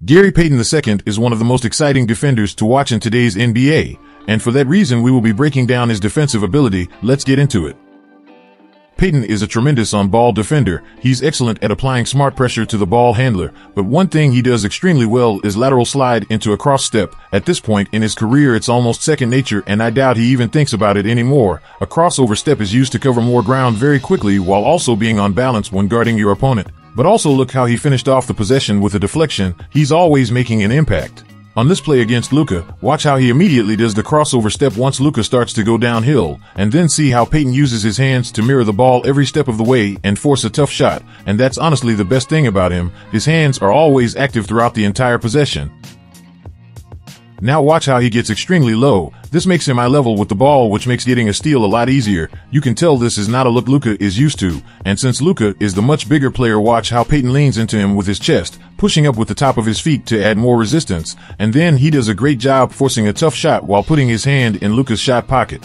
Gary Payton II is one of the most exciting defenders to watch in today's NBA, and for that reason we will be breaking down his defensive ability. Let's get into it. Payton is a tremendous on-ball defender. He's excellent at applying smart pressure to the ball handler, but one thing he does extremely well is lateral slide into a cross step. At this point in his career, it's almost second nature, and I doubt he even thinks about it anymore. A crossover step is used to cover more ground very quickly while also being on balance when guarding your opponent. But also look how he finished off the possession with a deflection. He's always making an impact. On this play against Luka, watch how he immediately does the crossover step once Luka starts to go downhill, and then see how Payton uses his hands to mirror the ball every step of the way and force a tough shot. And that's honestly the best thing about him. His hands are always active throughout the entire possession. Now watch how he gets extremely low. This makes him eye level with the ball, which makes getting a steal a lot easier. You can tell this is not a look Luka is used to, and since Luka is the much bigger player, watch how Payton leans into him with his chest, pushing up with the top of his feet to add more resistance, and then he does a great job forcing a tough shot while putting his hand in Luka's shot pocket.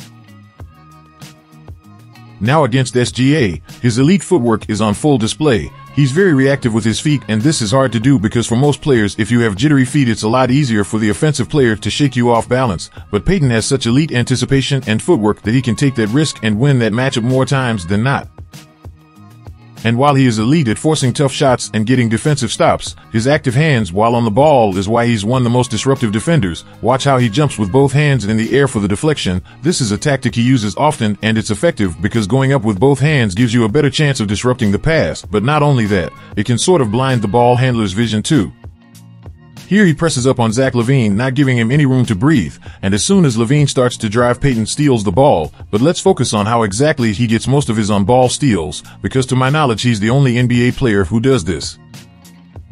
Now against SGA, his elite footwork is on full display. He's very reactive with his feet, and this is hard to do because for most players, if you have jittery feet, it's a lot easier for the offensive player to shake you off balance. But Payton has such elite anticipation and footwork that he can take that risk and win that matchup more times than not. And while he is elite at forcing tough shots and getting defensive stops, his active hands while on the ball is why he's one of the most disruptive defenders. Watch how he jumps with both hands in the air for the deflection. This is a tactic he uses often, and it's effective because going up with both hands gives you a better chance of disrupting the pass. But not only that, it can sort of blind the ball handler's vision too. Here he presses up on Zach LaVine, not giving him any room to breathe, and as soon as LaVine starts to drive, Payton steals the ball. But let's focus on how exactly he gets most of his on-ball steals, because to my knowledge he's the only NBA player who does this.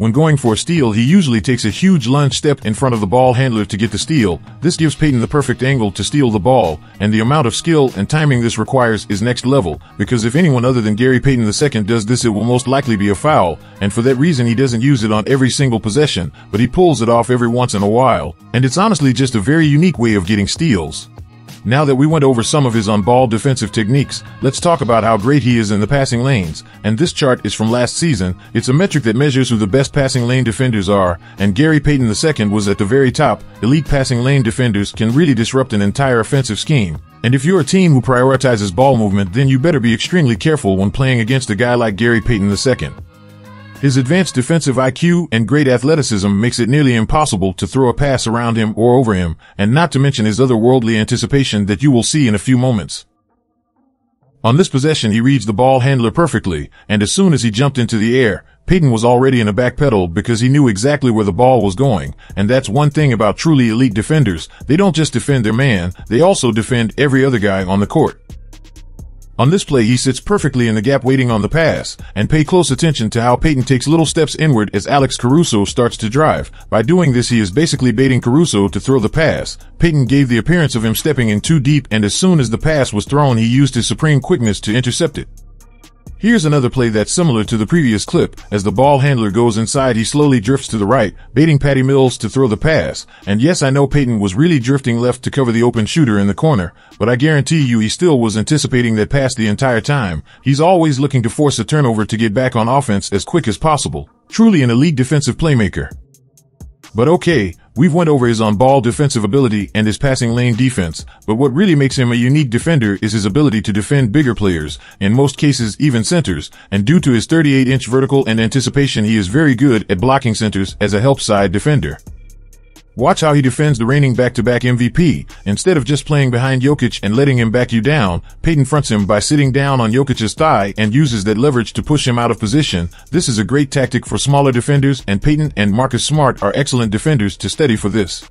When going for a steal, he usually takes a huge lunge step in front of the ball handler to get the steal. This gives Payton the perfect angle to steal the ball, and the amount of skill and timing this requires is next level, because if anyone other than Gary Payton II does this, it will most likely be a foul, and for that reason he doesn't use it on every single possession, but he pulls it off every once in a while, and it's honestly just a very unique way of getting steals. Now that we went over some of his on-ball defensive techniques, let's talk about how great he is in the passing lanes. And this chart is from last season. It's a metric that measures who the best passing lane defenders are, and Gary Payton II was at the very top. Elite passing lane defenders can really disrupt an entire offensive scheme. And if you're a team who prioritizes ball movement, then you better be extremely careful when playing against a guy like Gary Payton II. His advanced defensive IQ and great athleticism makes it nearly impossible to throw a pass around him or over him, and not to mention his otherworldly anticipation that you will see in a few moments. On this possession, he reads the ball handler perfectly, and as soon as he jumped into the air, Payton was already in a back pedal because he knew exactly where the ball was going. And that's one thing about truly elite defenders. They don't just defend their man, they also defend every other guy on the court. On this play, he sits perfectly in the gap waiting on the pass, and pay close attention to how Payton takes little steps inward as Alex Caruso starts to drive. By doing this, he is basically baiting Caruso to throw the pass. Payton gave the appearance of him stepping in too deep, and as soon as the pass was thrown, he used his supreme quickness to intercept it. Here's another play that's similar to the previous clip. As the ball handler goes inside, he slowly drifts to the right, baiting Patty Mills to throw the pass. And yes, I know Payton was really drifting left to cover the open shooter in the corner, but I guarantee you he still was anticipating that pass the entire time. He's always looking to force a turnover to get back on offense as quick as possible. Truly an elite defensive playmaker. But okay, we've went over his on-ball defensive ability and his passing lane defense, but what really makes him a unique defender is his ability to defend bigger players, in most cases even centers, and due to his 38-inch vertical and anticipation, he is very good at blocking centers as a help side defender. Watch how he defends the reigning back-to-back MVP. Instead of just playing behind Jokic and letting him back you down, Payton fronts him by sitting down on Jokic's thigh and uses that leverage to push him out of position. This is a great tactic for smaller defenders, and Payton and Marcus Smart are excellent defenders to study for this.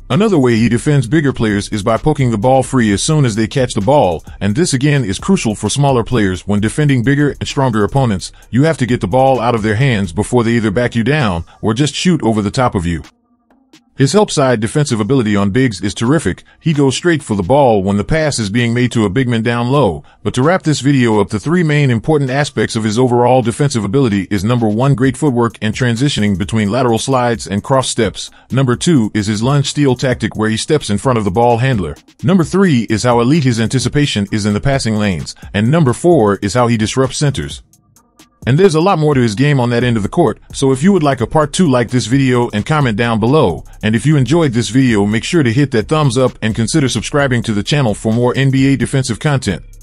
Another way he defends bigger players is by poking the ball free as soon as they catch the ball, and this again is crucial for smaller players. When defending bigger and stronger opponents, you have to get the ball out of their hands before they either back you down or just shoot over the top of you. His help side defensive ability on bigs is terrific. He goes straight for the ball when the pass is being made to a big man down low. But to wrap this video up, the three main important aspects of his overall defensive ability is number 1, great footwork and transitioning between lateral slides and cross steps. Number 2 is his lunge steal tactic where he steps in front of the ball handler. Number 3 is how elite his anticipation is in the passing lanes. And number 4 is how he disrupts centers. And there's a lot more to his game on that end of the court, so if you would like a part 2, like this video and comment down below. And if you enjoyed this video, make sure to hit that thumbs up and consider subscribing to the channel for more NBA defensive content.